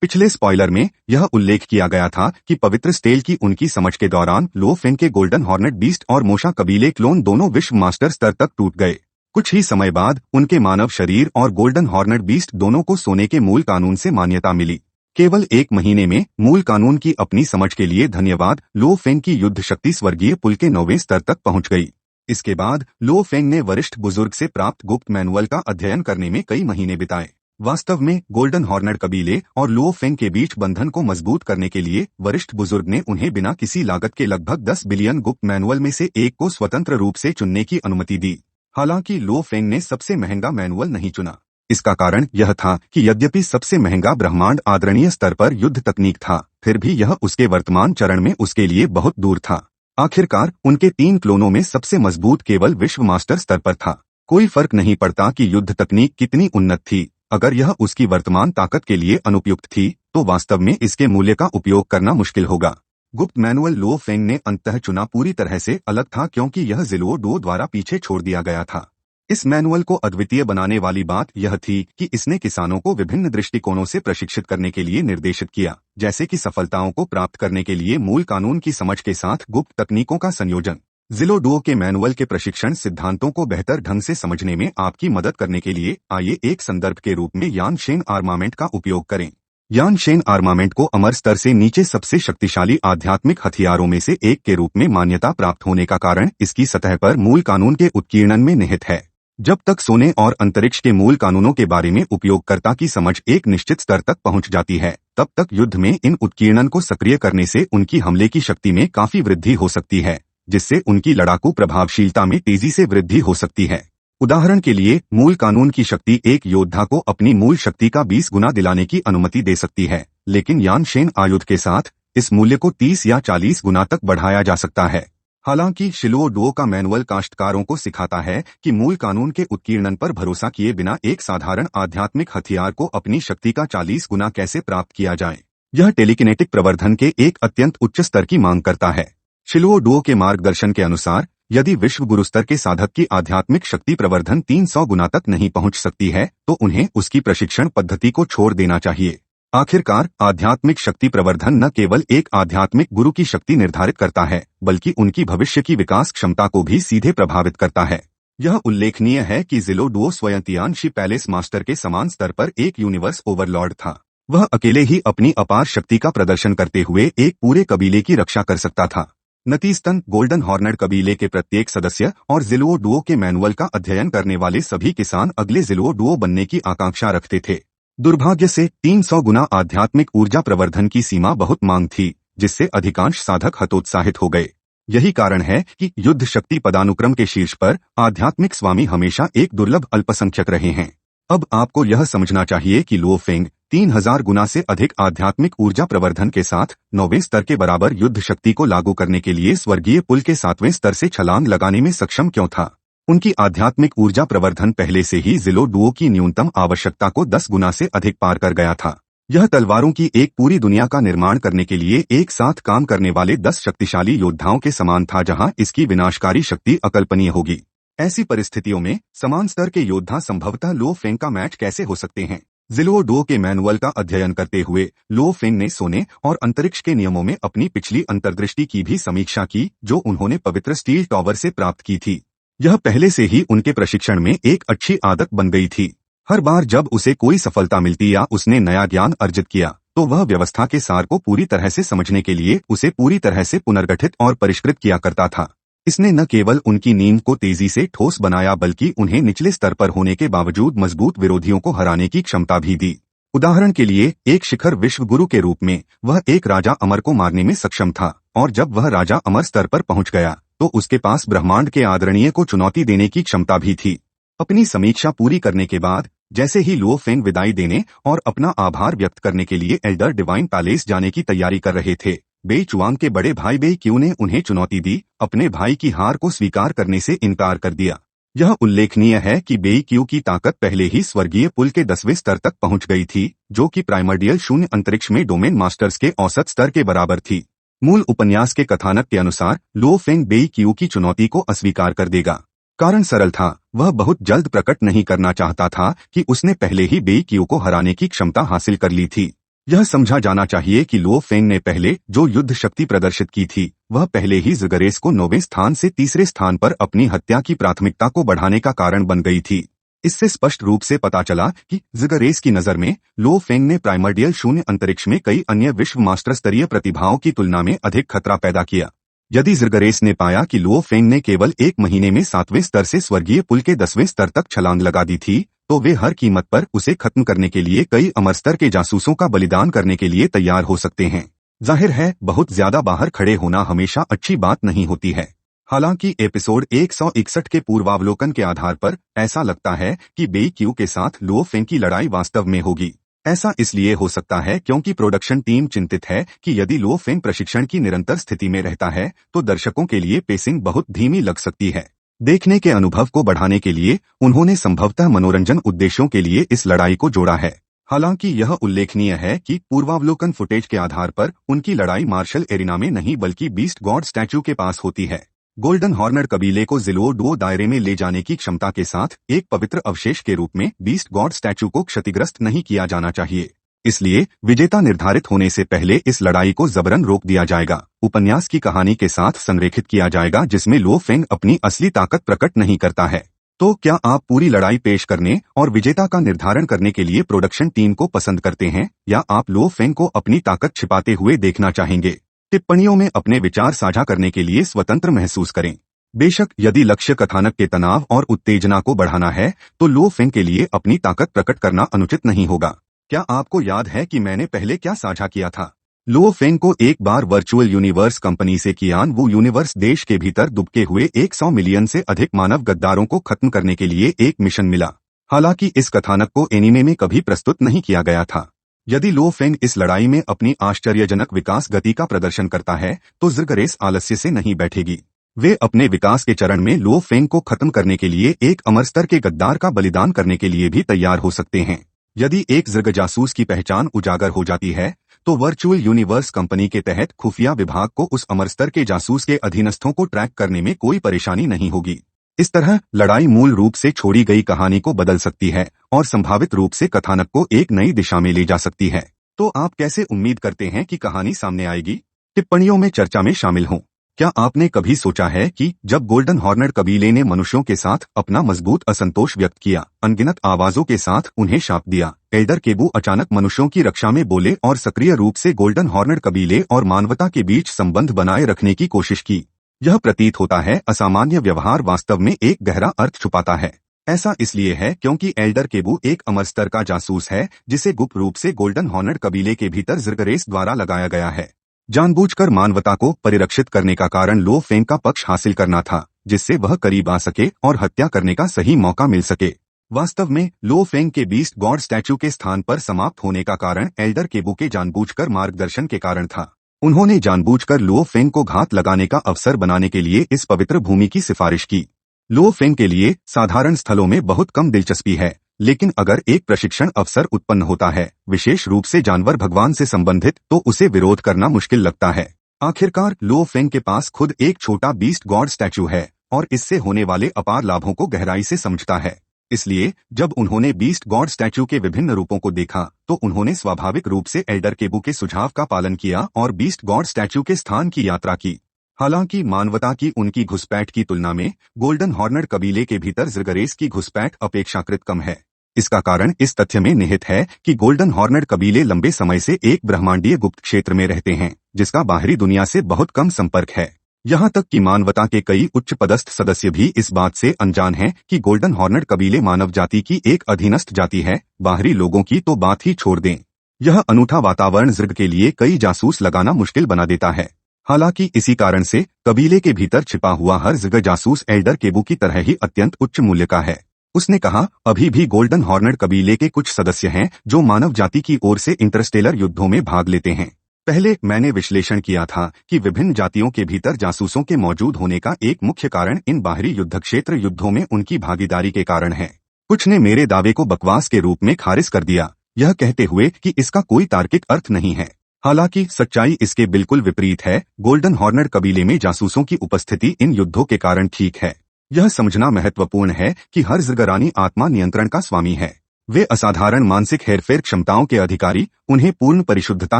पिछले स्पॉइलर में यह उल्लेख किया गया था कि पवित्र स्टेल की उनकी समझ के दौरान लो फेंग के गोल्डन हॉर्नेट बीस्ट और मोशा कबीले क्लोन दोनों विश्व मास्टर स्तर तक टूट गए। कुछ ही समय बाद उनके मानव शरीर और गोल्डन हॉर्नेट बीस्ट दोनों को सोने के मूल कानून से मान्यता मिली। केवल 1 महीने में मूल कानून की अपनी समझ के लिए धन्यवाद, लो फेंग की युद्ध शक्ति स्वर्गीय पुल के 9वें स्तर तक पहुंच गई। इसके बाद लो फेंग ने वरिष्ठ बुजुर्ग से प्राप्त गुप्त मैनुअल का अध्ययन करने में कई महीने बिताए। वास्तव में गोल्डन हॉर्नेट कबीले और लो फेंग के बीच बंधन को मजबूत करने के लिए वरिष्ठ बुजुर्ग ने उन्हें बिना किसी लागत के लगभग 10 बिलियन गुप्त मैनुअल में से एक को स्वतंत्र रूप से चुनने की अनुमति दी। हालांकि लो फेंग ने सबसे महंगा मैनुअल नहीं चुना। इसका कारण यह था कि यद्यपि सबसे महंगा ब्रह्मांड आदरणीय स्तर पर युद्ध तकनीक था, फिर भी यह उसके वर्तमान चरण में उसके लिए बहुत दूर था। आखिरकार उनके 3 क्लोनों में सबसे मजबूत केवल विश्व मास्टर स्तर पर था। कोई फर्क नहीं पड़ता कि युद्ध तकनीक कितनी उन्नत थी, अगर यह उसकी वर्तमान ताकत के लिए अनुपयुक्त थी तो वास्तव में इसके मूल्य का उपयोग करना मुश्किल होगा। गुप्त मैनुअल लो फेंग ने अंततः चुना पूरी तरह से अलग था, क्योंकि यह ज़िलुओ डुओ द्वारा पीछे छोड़ दिया गया था। इस मैनुअल को अद्वितीय बनाने वाली बात यह थी कि इसने किसानों को विभिन्न दृष्टिकोणों से प्रशिक्षित करने के लिए निर्देशित किया, जैसे कि सफलताओं को प्राप्त करने के लिए मूल कानून की समझ के साथ गुप्त तकनीकों का संयोजन। ज़िलुओ डुओ के मैनुअल के प्रशिक्षण सिद्धांतों को बेहतर ढंग से समझने में आपकी मदद करने के लिए आइए एक संदर्भ के रूप में यानशेन आर्मामेंट का उपयोग करें। यानशेन आर्मामेंट को अमर स्तर से नीचे सबसे शक्तिशाली आध्यात्मिक हथियारों में से एक के रूप में मान्यता प्राप्त होने का कारण इसकी सतह पर मूल कानून के उत्कीर्णन में निहित है। जब तक सोने और अंतरिक्ष के मूल कानूनों के बारे में उपयोगकर्ता की समझ एक निश्चित स्तर तक पहुंच जाती है, तब तक युद्ध में इन उत्कीर्णन को सक्रिय करने से उनकी हमले की शक्ति में काफी वृद्धि हो सकती है, जिससे उनकी लड़ाकू प्रभावशीलता में तेजी से वृद्धि हो सकती है। उदाहरण के लिए, मूल कानून की शक्ति एक योद्धा को अपनी मूल शक्ति का 20 गुना दिलाने की अनुमति दे सकती है, लेकिन यानशेन आयुध के साथ इस मूल्य को 30 या 40 गुना तक बढ़ाया जा सकता है। हालांकि ज़िलुओ डुओ का मैनुअल काश्तकारों को सिखाता है कि मूल कानून के उत्कीर्णन पर भरोसा किए बिना एक साधारण आध्यात्मिक हथियार को अपनी शक्ति का 40 गुना कैसे प्राप्त किया जाए। यह टेलीकिनेटिक प्रवर्धन के एक अत्यंत उच्च स्तर की मांग करता है। ज़िलुओ डुओ के मार्गदर्शन के अनुसार, यदि विश्व गुरु स्तर के साधक की आध्यात्मिक शक्ति प्रवर्धन 300 गुना तक नहीं पहुंच सकती है, तो उन्हें उसकी प्रशिक्षण पद्धति को छोड़ देना चाहिए। आखिरकार आध्यात्मिक शक्ति प्रवर्धन न केवल एक आध्यात्मिक गुरु की शक्ति निर्धारित करता है, बल्कि उनकी भविष्य की विकास क्षमता को भी सीधे प्रभावित करता है। यह उल्लेखनीय है कि ज़िलुओ डुओ स्वयं तियानशी पैलेस मास्टर के समान स्तर पर एक यूनिवर्स ओवरलॉर्ड था। वह अकेले ही अपनी अपार शक्ति का प्रदर्शन करते हुए एक पूरे कबीले की रक्षा कर सकता था। नतीजतन गोल्डन हॉर्नेट कबीले के प्रत्येक सदस्य और ज़िलुओ डुओ के मैनुअल का अध्ययन करने वाले सभी किसान अगले ज़िलुओ डुओ बनने की आकांक्षा रखते थे। दुर्भाग्य से 300 गुना आध्यात्मिक ऊर्जा प्रवर्धन की सीमा बहुत मांग थी, जिससे अधिकांश साधक हतोत्साहित हो गए। यही कारण है कि युद्ध शक्ति पदानुक्रम के शीर्ष पर आध्यात्मिक स्वामी हमेशा एक दुर्लभ अल्पसंख्यक रहे हैं। अब आपको यह समझना चाहिए कि लो फेंग 3000 गुना से अधिक आध्यात्मिक ऊर्जा प्रवर्धन के साथ 9वें स्तर के बराबर युद्ध शक्ति को लागू करने के लिए स्वर्गीय पुल के 7वें स्तर से छलांग लगाने में सक्षम क्यों था। उनकी आध्यात्मिक ऊर्जा प्रवर्धन पहले से ही ज़िलुओ डुओ की न्यूनतम आवश्यकता को 10 गुना से अधिक पार कर गया था। यह तलवारों की एक पूरी दुनिया का निर्माण करने के लिए एक साथ काम करने वाले 10 शक्तिशाली योद्धाओं के समान था, जहां इसकी विनाशकारी शक्ति अकल्पनीय होगी। ऐसी परिस्थितियों में समान स्तर के योद्धा संभवतः लो फेंग का मैच कैसे हो सकते हैं। ज़िलुओ डुओ के मैनुअल का अध्ययन करते हुए लो फेंग ने सोने और अंतरिक्ष के नियमों में अपनी पिछली अंतर्दृष्टि की भी समीक्षा की, जो उन्होंने पवित्र स्टील टॉवर से प्राप्त की थी। यह पहले से ही उनके प्रशिक्षण में एक अच्छी आदत बन गई थी। हर बार जब उसे कोई सफलता मिलती या उसने नया ज्ञान अर्जित किया, तो वह व्यवस्था के सार को पूरी तरह से समझने के लिए उसे पूरी तरह से पुनर्गठित और परिष्कृत किया करता था। इसने न केवल उनकी नींद को तेजी से ठोस बनाया, बल्कि उन्हें निचले स्तर पर होने के बावजूद मजबूत विरोधियों को हराने की क्षमता भी दी। उदाहरण के लिए, एक शिखर विश्व गुरु के रूप में वह एक राजा अमर को मारने में सक्षम था, और जब वह राजा अमर स्तर पर पहुंच गया तो उसके पास ब्रह्मांड के आदरणीय को चुनौती देने की क्षमता भी थी। अपनी समीक्षा पूरी करने के बाद जैसे ही लो फेंग विदाई देने और अपना आभार व्यक्त करने के लिए एल्डर डिवाइन पैलेस जाने की तैयारी कर रहे थे, बेई चुआंग के बड़े भाई बेई क्यू ने उन्हें चुनौती दी, अपने भाई की हार को स्वीकार करने से इनकार कर दिया। यह उल्लेखनीय है कि बेई क्यू की ताकत पहले ही स्वर्गीय पुल के 10वें स्तर तक पहुंच गई थी, जो कि प्राइमर्डियल शून्य अंतरिक्ष में डोमेन मास्टर्स के औसत स्तर के बराबर थी। मूल उपन्यास के कथानक के अनुसार लो फेंग बेई क्यू की चुनौती को अस्वीकार कर देगा। कारण सरल था, वह बहुत जल्द प्रकट नहीं करना चाहता था कि उसने पहले ही बेई क्यू को हराने की क्षमता हासिल कर ली थी। यह समझा जाना चाहिए कि लो फेंग ने पहले जो युद्ध शक्ति प्रदर्शित की थी वह पहले ही ज़िगरेस को 9वें स्थान से तीसरे स्थान पर अपनी हत्या की प्राथमिकता को बढ़ाने का कारण बन गई थी। इससे स्पष्ट रूप से पता चला कि ज़िगरेस की नज़र में लो फेंग ने प्राइमर्डियल शून्य अंतरिक्ष में कई अन्य विश्व मास्टर स्तरीय प्रतिभाओं की तुलना में अधिक खतरा पैदा किया। यदि ज़िगरेस ने पाया कि लो फेंग ने केवल एक महीने में 7वें स्तर से स्वर्गीय पुल के 10वें स्तर तक छलांग लगा दी थी, तो वे हर कीमत पर उसे खत्म करने के लिए कई अमर स्तर के जासूसों का बलिदान करने के लिए तैयार हो सकते हैं। जाहिर है, बहुत ज्यादा बाहर खड़े होना हमेशा अच्छी बात नहीं होती है। हालांकि एपिसोड 161 के पूर्वावलोकन के आधार पर ऐसा लगता है कि बेई क्यू के साथ लो फेंग की लड़ाई वास्तव में होगी। ऐसा इसलिए हो सकता है क्योंकि प्रोडक्शन टीम चिंतित है कि यदि लो फेंग प्रशिक्षण की निरंतर स्थिति में रहता है तो दर्शकों के लिए पेसिंग बहुत धीमी लग सकती है। देखने के अनुभव को बढ़ाने के लिए उन्होंने संभवतः मनोरंजन उद्देश्यों के लिए इस लड़ाई को जोड़ा है। हालांकि यह उल्लेखनीय है कि पूर्वावलोकन फुटेज के आधार पर उनकी लड़ाई मार्शल एरिना में नहीं बल्कि बीस्ट गॉड स्टैचू के पास होती है। गोल्डन हॉर्नर कबीले को ज़िलोडो दायरे में ले जाने की क्षमता के साथ एक पवित्र अवशेष के रूप में बीस्ट गॉड स्टैचू को क्षतिग्रस्त नहीं किया जाना चाहिए। इसलिए विजेता निर्धारित होने से पहले इस लड़ाई को जबरन रोक दिया जाएगा, उपन्यास की कहानी के साथ संरेखित किया जाएगा जिसमें लो फेंग अपनी असली ताकत प्रकट नहीं करता है। तो क्या आप पूरी लड़ाई पेश करने और विजेता का निर्धारण करने के लिए प्रोडक्शन टीम को पसंद करते हैं या आप लो फेंग को अपनी ताकत छिपाते हुए देखना चाहेंगे? टिप्पणियों में अपने विचार साझा करने के लिए स्वतंत्र महसूस करें। बेशक यदि लक्ष्य कथानक के तनाव और उत्तेजना को बढ़ाना है तो लो फेंग के लिए अपनी ताकत प्रकट करना अनुचित नहीं होगा। क्या आपको याद है कि मैंने पहले क्या साझा किया था? लो फेंग को एक बार वर्चुअल यूनिवर्स कंपनी से कियान वू यूनिवर्स देश के भीतर दुबके हुए 100 मिलियन से अधिक मानव गद्दारों को खत्म करने के लिए एक मिशन मिला। हालांकि इस कथानक को एनीमे में कभी प्रस्तुत नहीं किया गया था। यदि लो फेंग इस लड़ाई में अपनी आश्चर्यजनक विकास गति का प्रदर्शन करता है तो ज़िगरेस आलस्य से नहीं बैठेगी। वे अपने विकास के चरण में लो फेंग को खत्म करने के लिए एक अमर स्तर के गद्दार का बलिदान करने के लिए भी तैयार हो सकते हैं। यदि एक ज़िग जासूस की पहचान उजागर हो जाती है तो वर्चुअल यूनिवर्स कंपनी के तहत खुफिया विभाग को उस अमर स्तर के जासूस के अधीनस्थों को ट्रैक करने में कोई परेशानी नहीं होगी। इस तरह लड़ाई मूल रूप से छोड़ी गई कहानी को बदल सकती है और संभावित रूप से कथानक को एक नई दिशा में ले जा सकती है। तो आप कैसे उम्मीद करते हैं कि कहानी सामने आएगी? टिप्पणियों में चर्चा में शामिल हों। क्या आपने कभी सोचा है कि जब गोल्डन हॉर्नर कबीले ने मनुष्यों के साथ अपना मजबूत असंतोष व्यक्त किया, अनगिनत आवाजों के साथ उन्हें शाप दिया, एल्डर केबू अचानक मनुष्यों की रक्षा में बोले और सक्रिय रूप से गोल्डन हॉर्नर कबीले और मानवता के बीच संबंध बनाए रखने की कोशिश की? यह प्रतीत होता है असामान्य व्यवहार वास्तव में एक गहरा अर्थ छुपाता है। ऐसा इसलिए है क्योंकि एल्डर केबू एक अमर स्तर का जासूस है जिसे गुप्त रूप से गोल्डन हॉर्नर कबीले के भीतर ज़िगरेस द्वारा लगाया गया है। जानबूझकर मानवता को परिरक्षित करने का कारण लो फेंग का पक्ष हासिल करना था, जिससे वह करीब आ सके और हत्या करने का सही मौका मिल सके। वास्तव में लो फेंग के बीस्ट गॉड स्टैचू के स्थान पर समाप्त होने का कारण एल्डर केबू के जानबूझकर मार्गदर्शन के कारण था। उन्होंने जानबूझकर लो फेंग को घात लगाने का अवसर बनाने के लिए इस पवित्र भूमि की सिफारिश की। लो फेंग के लिए साधारण स्थलों में बहुत कम दिलचस्पी है, लेकिन अगर एक प्रशिक्षण अवसर उत्पन्न होता है, विशेष रूप से जानवर भगवान से संबंधित, तो उसे विरोध करना मुश्किल लगता है। आखिरकार लो फेंग के पास खुद एक छोटा बीस्ट गॉड स्टैचू है और इससे होने वाले अपार लाभों को गहराई से समझता है। इसलिए जब उन्होंने बीस्ट गॉड स्टैचू के विभिन्न रूपों को देखा तो उन्होंने स्वाभाविक रूप से एल्डर केबू के सुझाव का पालन किया और बीस्ट गॉड स्टैचू के स्थान की यात्रा की। हालांकि मानवता की उनकी घुसपैठ की तुलना में गोल्डन हॉर्नर कबीले के भीतर ज़िगरेस की घुसपैठ अपेक्षाकृत कम है। इसका कारण इस तथ्य में निहित है कि गोल्डन हॉर्नर कबीले लंबे समय से एक ब्रह्मांडीय गुप्त क्षेत्र में रहते हैं जिसका बाहरी दुनिया से बहुत कम संपर्क है। यहाँ तक कि मानवता के कई उच्च पदस्थ सदस्य भी इस बात से अनजान हैं कि गोल्डन हॉर्नर कबीले मानव जाति की एक अधीनस्थ जाति है। बाहरी लोगों की तो बात ही छोड़ दें। यह अनूठा वातावरण ज़िग के लिए कई जासूस लगाना मुश्किल बना देता है। हालांकि इसी कारण से कबीले के भीतर छिपा हुआ हर ज़िग जासूस एल्डर केबू की तरह ही अत्यंत उच्च मूल्य का है। उसने कहा, अभी भी गोल्डन हॉर्नर कबीले के कुछ सदस्य हैं जो मानव जाति की ओर से इंटरस्टेलर युद्धों में भाग लेते हैं। पहले मैंने विश्लेषण किया था कि विभिन्न जातियों के भीतर जासूसों के मौजूद होने का एक मुख्य कारण इन बाहरी युद्धक्षेत्र युद्धों में उनकी भागीदारी के कारण है। कुछ ने मेरे दावे को बकवास के रूप में खारिज कर दिया, यह कहते हुए कि इसका कोई तार्किक अर्थ नहीं है। हालांकि सच्चाई इसके बिल्कुल विपरीत है। गोल्डन हॉर्नर कबीले में जासूसों की उपस्थिति इन युद्धों के कारण ठीक है। यह समझना महत्वपूर्ण है कि हर ज़िगरानी आत्मा नियंत्रण का स्वामी है। वे असाधारण मानसिक हेरफेर क्षमताओं के अधिकारी, उन्हें पूर्ण परिशुद्धता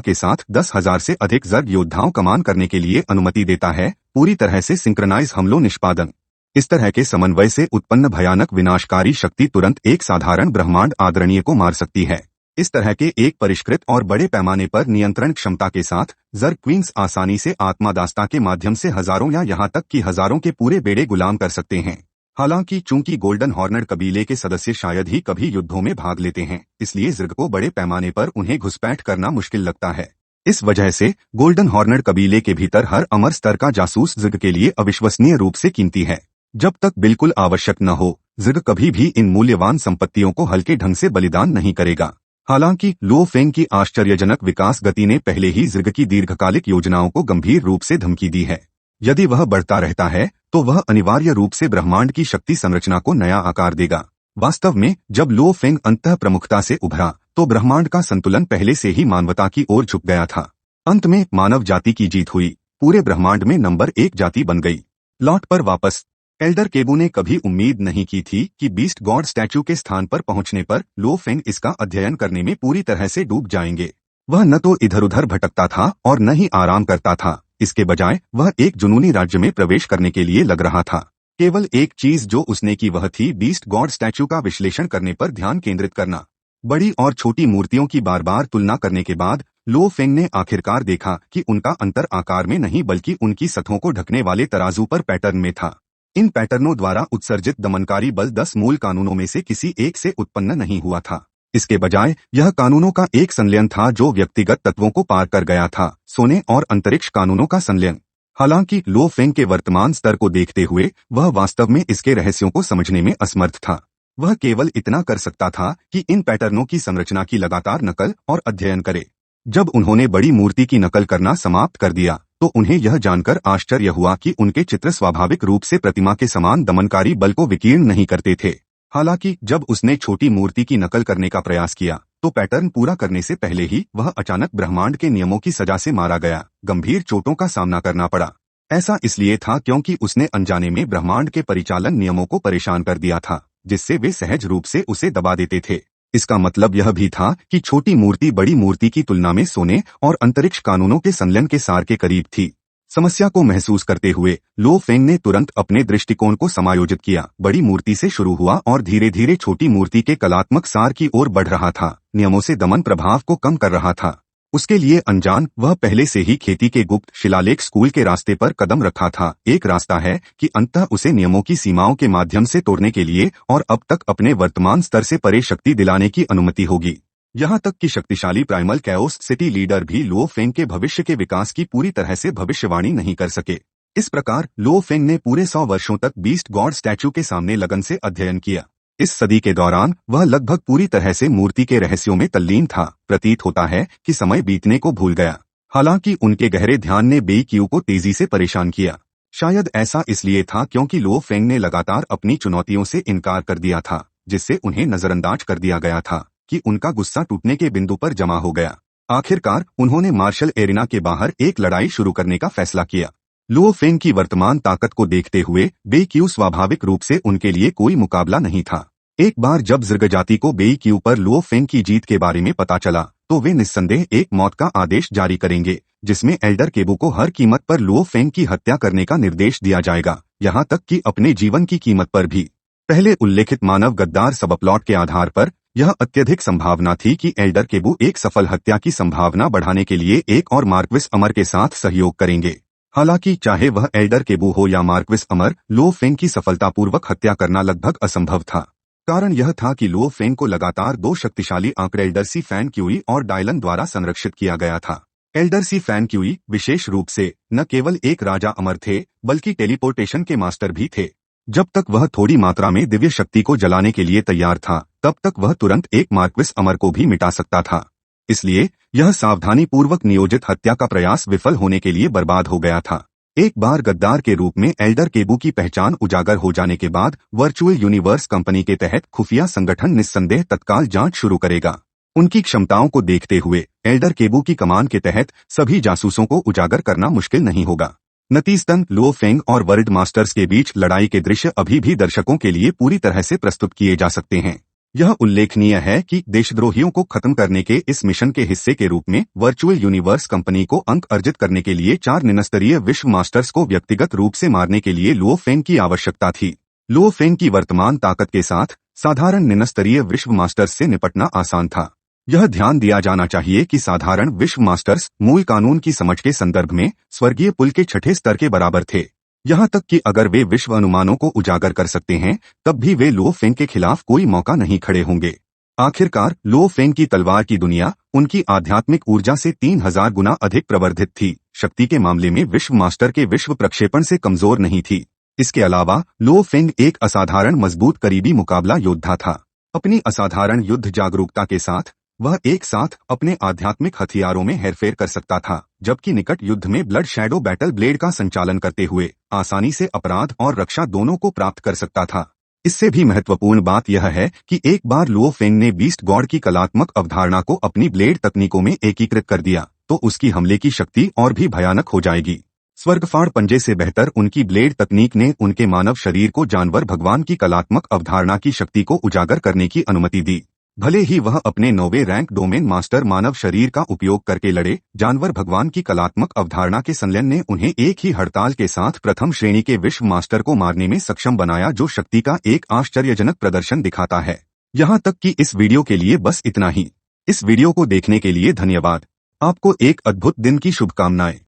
के साथ 10,000 से अधिक जर्ग योद्धाओं कमान करने के लिए अनुमति देता है, पूरी तरह से सिंक्रनाइज हमलों निष्पादन। इस तरह के समन्वय से उत्पन्न भयानक विनाशकारी शक्ति तुरंत एक साधारण ब्रह्मांड आदरणीय को मार सकती है। इस तरह के एक परिष्कृत और बड़े पैमाने पर नियंत्रण क्षमता के साथ जर्ग क्वींस आसानी से आत्मादास्ता के माध्यम से हजारों या यहाँ तक कि हजारों के पूरे बेड़े गुलाम कर सकते हैं। हालांकि चूंकि गोल्डन हॉर्नेट कबीले के सदस्य शायद ही कभी युद्धों में भाग लेते हैं, इसलिए ज़र्ग को बड़े पैमाने पर उन्हें घुसपैठ करना मुश्किल लगता है। इस वजह से गोल्डन हॉर्नेट कबीले के भीतर हर अमर स्तर का जासूस ज़र्ग के लिए अविश्वसनीय रूप से कीमती है। जब तक बिल्कुल आवश्यक न हो, ज़र्ग कभी भी इन मूल्यवान संपत्तियों को हल्के ढंग से बलिदान नहीं करेगा। हालांकि लो फेंग की आश्चर्यजनक विकास गति ने पहले ही ज़र्ग की दीर्घकालिक योजनाओं को गंभीर रूप से धमकी दी है। यदि वह बढ़ता रहता है तो वह अनिवार्य रूप से ब्रह्मांड की शक्ति संरचना को नया आकार देगा। वास्तव में जब लो फेंग अंतः प्रमुखता से उभरा तो ब्रह्मांड का संतुलन पहले से ही मानवता की ओर झुक गया था। अंत में मानव जाति की जीत हुई, पूरे ब्रह्मांड में नंबर 1 जाति बन गई। लॉट पर वापस एल्डर केबू ने कभी उम्मीद नहीं की थी कि बीस्ट गॉड स्टैच्यू के स्थान पर पहुंचने पर लो फेंग इसका अध्ययन करने में पूरी तरह से डूब जाएंगे। वह न तो इधर उधर भटकता था और न ही आराम करता था। इसके बजाय वह एक जुनूनी राज्य में प्रवेश करने के लिए लग रहा था। केवल एक चीज जो उसने की वह थी बीस्ट गॉड स्टैच्यू का विश्लेषण करने पर ध्यान केंद्रित करना। बड़ी और छोटी मूर्तियों की बार बार तुलना करने के बाद लो फेंग ने आखिरकार देखा कि उनका अंतर आकार में नहीं बल्कि उनकी सतहों को ढकने वाले तराजू पर पैटर्न में था। इन पैटर्नों द्वारा उत्सर्जित दमनकारी बल 10 मूल कानूनों में से किसी एक से उत्पन्न नहीं हुआ था। इसके बजाय यह कानूनों का एक संलयन था जो व्यक्तिगत तत्वों को पार कर गया था, सोने और अंतरिक्ष कानूनों का संलयन। हालांकि लो फेंग के वर्तमान स्तर को देखते हुए वह वास्तव में इसके रहस्यों को समझने में असमर्थ था। वह केवल इतना कर सकता था कि इन पैटर्नों की संरचना की लगातार नकल और अध्ययन करे। जब उन्होंने बड़ी मूर्ति की नकल करना समाप्त कर दिया तो उन्हें यह जानकर आश्चर्य हुआ कि उनके चित्र स्वाभाविक रूप से प्रतिमा के समान दमनकारी बल को विकीर्ण नहीं करते थे। हालांकि जब उसने छोटी मूर्ति की नकल करने का प्रयास किया तो पैटर्न पूरा करने से पहले ही वह अचानक ब्रह्मांड के नियमों की सजा से मारा गया। गंभीर चोटों का सामना करना पड़ा। ऐसा इसलिए था क्योंकि उसने अनजाने में ब्रह्मांड के परिचालन नियमों को परेशान कर दिया था, जिससे वे सहज रूप से उसे दबा देते थे। इसका मतलब यह भी था कि छोटी मूर्ति बड़ी मूर्ति की तुलना में सोने और अंतरिक्ष कानूनों के संलयन के सार के करीब थी। समस्या को महसूस करते हुए लो फेंग ने तुरंत अपने दृष्टिकोण को समायोजित किया। बड़ी मूर्ति से शुरू हुआ और धीरे धीरे छोटी मूर्ति के कलात्मक सार की ओर बढ़ रहा था, नियमों से दमन प्रभाव को कम कर रहा था। उसके लिए अनजान वह पहले से ही खेती के गुप्त शिलालेख स्कूल के रास्ते पर कदम रखा था। एक रास्ता है कि अंततः उसे नियमों की सीमाओं के माध्यम से तोड़ने के लिए और अब तक अपने वर्तमान स्तर से परे शक्ति दिलाने की अनुमति होगी। यहाँ तक कि शक्तिशाली प्राइमल कैओस सिटी लीडर भी लो फेंग के भविष्य के विकास की पूरी तरह से भविष्यवाणी नहीं कर सके। इस प्रकार लो फेंग ने पूरे 100 वर्षों तक बीस्ट गॉड स्टैच्यू के सामने लगन से अध्ययन किया। इस सदी के दौरान वह लगभग पूरी तरह से मूर्ति के रहस्यों में तल्लीन था। प्रतीत होता है कि समय बीतने को भूल गया। हालांकि उनके गहरे ध्यान ने बेई क्यू को तेजी से परेशान किया। शायद ऐसा इसलिए था क्योंकि लो फेंग ने लगातार अपनी चुनौतियों से इनकार कर दिया था, जिससे उन्हें नजरअंदाज कर दिया गया था कि उनका गुस्सा टूटने के बिंदु पर जमा हो गया। आखिरकार उन्होंने मार्शल एरिना के बाहर एक लड़ाई शुरू करने का फैसला किया। लो फेंग की वर्तमान ताकत को देखते हुए बेई क्यू स्वाभाविक रूप से उनके लिए कोई मुकाबला नहीं था। एक बार जब ज़र्ग जाति को बेई क्यू पर लो फेंग की जीत के बारे में पता चला तो वे निस्संदेह एक मौत का आदेश जारी करेंगे, जिसमें एल्डर केबू को हर कीमत पर लो फेंग की हत्या करने का निर्देश दिया जाएगा, यहाँ तक कि अपने जीवन की कीमत पर भी। पहले उल्लेखित मानव गद्दार सबप्लॉट के आधार पर यह अत्यधिक संभावना थी कि एल्डर केबू एक सफल हत्या की संभावना बढ़ाने के लिए एक और मार्क्विस अमर के साथ सहयोग करेंगे। हालांकि चाहे वह एल्डर केबू हो या मार्क्विस अमर, लो फेंग की सफलतापूर्वक हत्या करना लगभग असंभव था। कारण यह था कि लो फेंग को लगातार 2 शक्तिशाली आंकड़े एल्डर सी फैन क्यूई और डायलन द्वारा संरक्षित किया गया था। एल्डर सी फैन क्यूई विशेष रूप से न केवल एक राजा अमर थे बल्कि टेलीपोर्टेशन के मास्टर भी थे। जब तक वह थोड़ी मात्रा में दिव्य शक्ति को जलाने के लिए तैयार था तब तक वह तुरंत एक मार्क्विस अमर को भी मिटा सकता था। इसलिए यह सावधानी पूर्वक नियोजित हत्या का प्रयास विफल होने के लिए बर्बाद हो गया था। एक बार गद्दार के रूप में एल्डर केबू की पहचान उजागर हो जाने के बाद वर्चुअल यूनिवर्स कंपनी के तहत खुफिया संगठन निस्संदेह तत्काल जांच शुरू करेगा। उनकी क्षमताओं को देखते हुए एल्डर केबू की कमान के तहत सभी जासूसों को उजागर करना मुश्किल नहीं होगा। नतीजतन लो फेंग और वर्ल्ड मास्टर्स के बीच लड़ाई के दृश्य अभी भी दर्शकों के लिए पूरी तरह से प्रस्तुत किए जा सकते हैं। यह उल्लेखनीय है कि देशद्रोहियों को खत्म करने के इस मिशन के हिस्से के रूप में वर्चुअल यूनिवर्स कंपनी को अंक अर्जित करने के लिए 4 निनस्तरीय विश्व मास्टर्स को व्यक्तिगत रूप से मारने के लिए लुओ फेंग की आवश्यकता थी। लुओ फेंग की वर्तमान ताकत के साथ साधारण निनस्तरीय विश्व मास्टर्स से निपटना आसान था। यह ध्यान दिया जाना चाहिए कि साधारण विश्व मास्टर्स मूल कानून की समझ के संदर्भ में स्वर्गीय पुल के छठे स्तर के बराबर थे। यहाँ तक कि अगर वे विश्व अनुमानों को उजागर कर सकते हैं तब भी वे लुओ फेंग के खिलाफ कोई मौका नहीं खड़े होंगे। आखिरकार लुओ फेंग की तलवार की दुनिया उनकी आध्यात्मिक ऊर्जा से 3000 गुना अधिक प्रवर्धित थी, शक्ति के मामले में विश्व मास्टर के विश्व प्रक्षेपण से कमजोर नहीं थी। इसके अलावा लुओ फेंग एक असाधारण मजबूत करीबी मुकाबला योद्धा था। अपनी असाधारण युद्ध जागरूकता के साथ वह एक साथ अपने आध्यात्मिक हथियारों में हेरफेर कर सकता था, जबकि निकट युद्ध में ब्लड शैडो बैटल ब्लेड का संचालन करते हुए आसानी से अपराध और रक्षा दोनों को प्राप्त कर सकता था। इससे भी महत्वपूर्ण बात यह है कि एक बार लुओ फेंग ने बीस्ट गॉड की कलात्मक अवधारणा को अपनी ब्लेड तकनीकों में एकीकृत कर दिया तो उसकी हमले की शक्ति और भी भयानक हो जाएगी। स्वर्गफाड़ पंजे से बेहतर उनकी ब्लेड तकनीक ने उनके मानव शरीर को जानवर भगवान की कलात्मक अवधारणा की शक्ति को उजागर करने की अनुमति दी। भले ही वह अपने 9वें रैंक डोमेन मास्टर मानव शरीर का उपयोग करके लड़े, जानवर भगवान की कलात्मक अवधारणा के संलयन ने उन्हें एक ही हड़ताल के साथ प्रथम श्रेणी के विश्व मास्टर को मारने में सक्षम बनाया, जो शक्ति का एक आश्चर्यजनक प्रदर्शन दिखाता है। यहाँ तक कि इस वीडियो के लिए बस इतना ही। इस वीडियो को देखने के लिए धन्यवाद। आपको एक अद्भुत दिन की शुभकामनाएं।